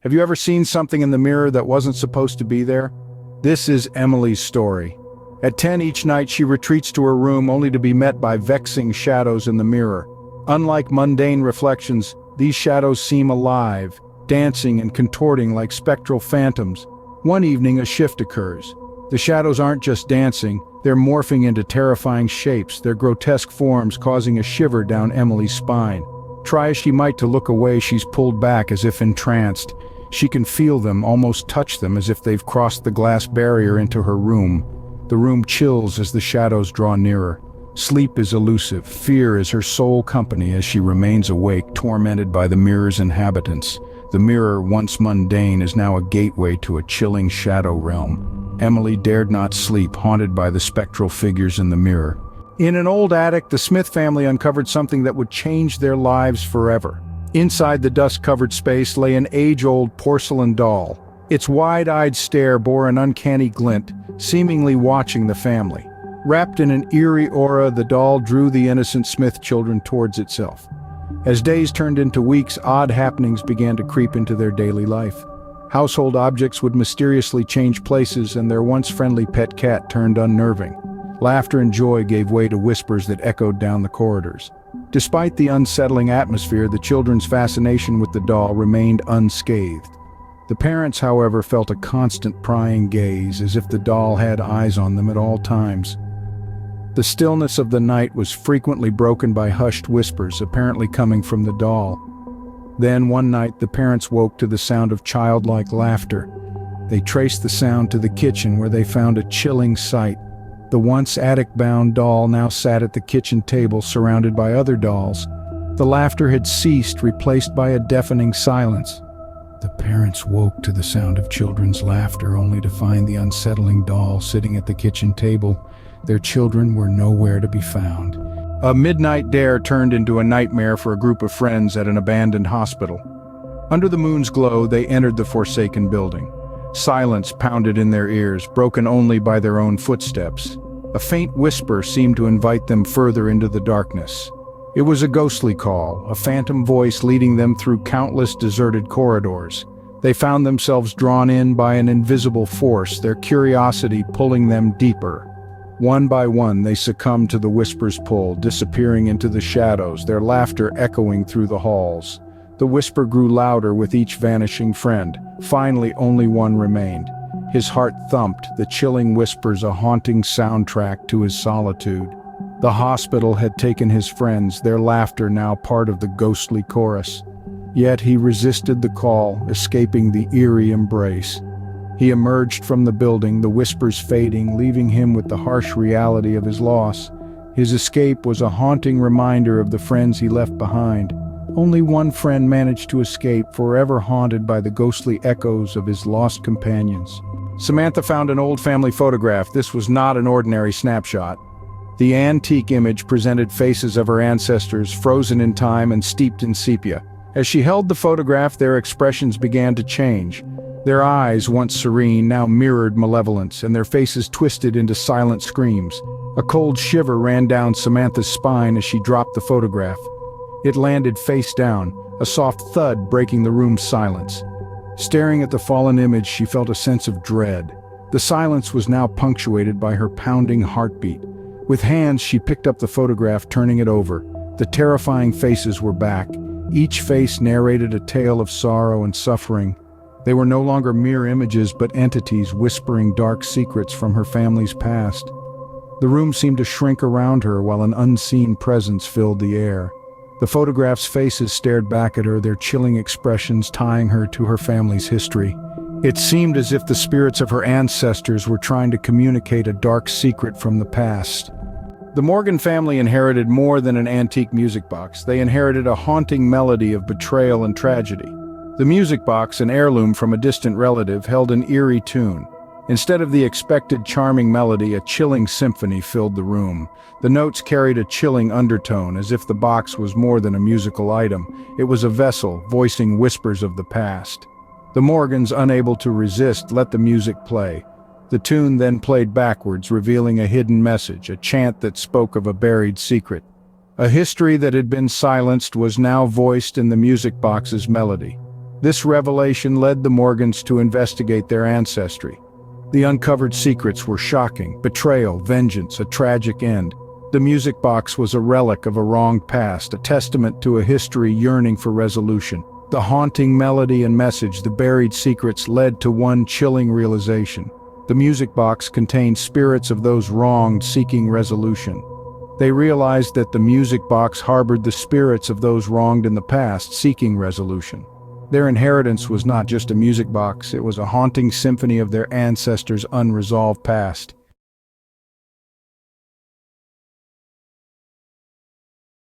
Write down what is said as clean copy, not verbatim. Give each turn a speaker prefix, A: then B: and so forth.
A: Have you ever seen something in the mirror that wasn't supposed to be there? This is Emily's story. At 10 each night, she retreats to her room only to be met by vexing shadows in the mirror. Unlike mundane reflections, these shadows seem alive, dancing and contorting like spectral phantoms. One evening, a shift occurs. The shadows aren't just dancing, they're morphing into terrifying shapes, their grotesque forms causing a shiver down Emily's spine. Try as she might to look away, she's pulled back as if entranced. She can feel them, almost touch them, as if they've crossed the glass barrier into her room. The room chills as the shadows draw nearer. Sleep is elusive, fear is her sole company as she remains awake, tormented by the mirror's inhabitants. The mirror, once mundane, is now a gateway to a chilling shadow realm. Emily dared not sleep, haunted by the spectral figures in the mirror. In an old attic, the Smith family uncovered something that would change their lives forever. Inside the dust-covered space lay an age-old porcelain doll. Its wide-eyed stare bore an uncanny glint, seemingly watching the family. Wrapped in an eerie aura, the doll drew the innocent Smith children towards itself. As days turned into weeks, odd happenings began to creep into their daily life. Household objects would mysteriously change places, and their once friendly pet cat turned unnerving. Laughter and joy gave way to whispers that echoed down the corridors. Despite the unsettling atmosphere, the children's fascination with the doll remained unscathed. The parents, however, felt a constant prying gaze, as if the doll had eyes on them at all times. The stillness of the night was frequently broken by hushed whispers, apparently coming from the doll. Then, one night, the parents woke to the sound of childlike laughter. They traced the sound to the kitchen, where they found a chilling sight. The once attic-bound doll now sat at the kitchen table, surrounded by other dolls. The laughter had ceased, replaced by a deafening silence. The parents woke to the sound of children's laughter, only to find the unsettling doll sitting at the kitchen table. Their children were nowhere to be found. A midnight dare turned into a nightmare for a group of friends at an abandoned hospital. Under the moon's glow, they entered the forsaken building. Silence pounded in their ears, broken only by their own footsteps. A faint whisper seemed to invite them further into the darkness. It was a ghostly call, a phantom voice leading them through countless deserted corridors. They found themselves drawn in by an invisible force, their curiosity pulling them deeper. One by one, they succumbed to the whisper's pull, disappearing into the shadows, their laughter echoing through the halls. The whisper grew louder with each vanishing friend. Finally, only one remained. His heart thumped, the chilling whispers a haunting soundtrack to his solitude. The hospital had taken his friends, their laughter now part of the ghostly chorus. Yet he resisted the call, escaping the eerie embrace. He emerged from the building, the whispers fading, leaving him with the harsh reality of his loss. His escape was a haunting reminder of the friends he left behind. Only one friend managed to escape, forever haunted by the ghostly echoes of his lost companions. Samantha found an old family photograph. This was not an ordinary snapshot. The antique image presented faces of her ancestors, frozen in time and steeped in sepia. As she held the photograph, their expressions began to change. Their eyes, once serene, now mirrored malevolence, and their faces twisted into silent screams. A cold shiver ran down Samantha's spine as she dropped the photograph. It landed face down, a soft thud breaking the room's silence. Staring at the fallen image, she felt a sense of dread. The silence was now punctuated by her pounding heartbeat. With hands, she picked up the photograph, turning it over. The terrifying faces were back. Each face narrated a tale of sorrow and suffering. They were no longer mere images, but entities whispering dark secrets from her family's past. The room seemed to shrink around her while an unseen presence filled the air. The photograph's faces stared back at her, their chilling expressions tying her to her family's history. It seemed as if the spirits of her ancestors were trying to communicate a dark secret from the past. The Morgan family inherited more than an antique music box. They inherited a haunting melody of betrayal and tragedy. The music box, an heirloom from a distant relative, held an eerie tune. Instead of the expected charming melody, a chilling symphony filled the room. The notes carried a chilling undertone, as if the box was more than a musical item. It was a vessel, voicing whispers of the past. The Morgans, unable to resist, let the music play. The tune then played backwards, revealing a hidden message, a chant that spoke of a buried secret. A history that had been silenced was now voiced in the music box's melody. This revelation led the Morgans to investigate their ancestry. The uncovered secrets were shocking: betrayal, vengeance, a tragic end. The music box was a relic of a wronged past, a testament to a history yearning for resolution. The haunting melody and message, the buried secrets, led to one chilling realization. The music box contained spirits of those wronged seeking resolution. They realized that the music box harbored the spirits of those wronged in the past, seeking resolution. Their inheritance was not just a music box, it was a haunting symphony of their ancestors' unresolved past.